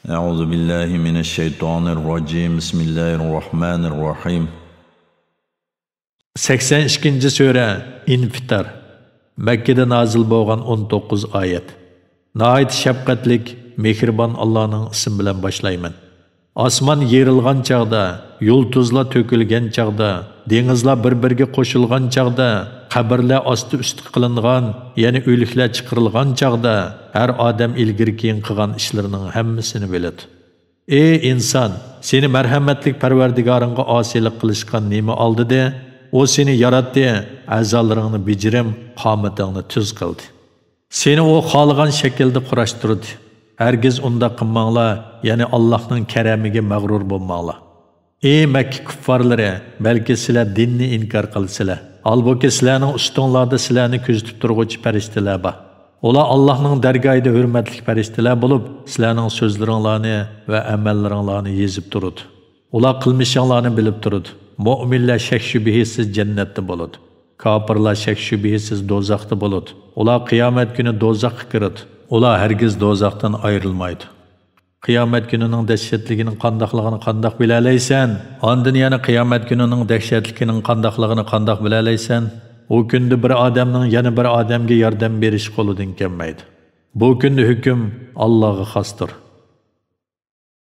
Euzu billahi mineşşeytanirracim. Bismillahirrahmanirrahim. 82. sure İnfitar. Mekke'de nazil bo'lgan 19 oyat. Nəhayət şəfqətlik, mehribon Allah'ın ismi bilan başlayman. Osmon yerilgan chaqda, yulduzlar tökülgan chaqda, dengizlar bir-biriga qo'shilgan chaqda, qabrlar osti usti qilingan, ya'ni o'liklar chiqarilgan chaqda, har odam ilgari keyin qilgan ishlarining hammasini biladi. Ey inson, seni marhamatlik Parvardigoringga osiylik qilishgan nima oldida? O seni yaratdi, a'zolaringni bijirim, qomatingni tuz qildi. Seni o xohlagan shaklda qurashtirdi. Hergiz unda qilmanglar, ya'ni Allohning karamiga mag'rur bo'lmanglar. Ey Makka kuffarlari, balki sizlar dinni inkor qilsizlar. Halbuki sizlarning ustinglarda sizlarni kuzatib turg'uvchi farishtalar bor. Ular Allohning dargohida hurmatli farishtalar bo'lib, sizlarning so'zlaringlarni va amallaringlarni yezib turadi. Ular qilmishinglarni bilib turadi. Mu'minlar shak shubhasiz jannatda bo'ladi. Kafirlar shak shubhasiz do'zaxda bo'ladi. Ular qiyomat kuni do'zaxga kiradi. Ular hergiz do'zaxdan ayrilmaydi. Qiyomat kunining dahshatligining qandoqligini qandoq bilalaysan? Ondan yana qiyomat kunining dahshatligining qandoqligini qandoq bilalaysan? O kunda bir odamning yana bir odamga yordam berish qo'lidan kelmaydi. Bu kunda hukm Allohga xosdir.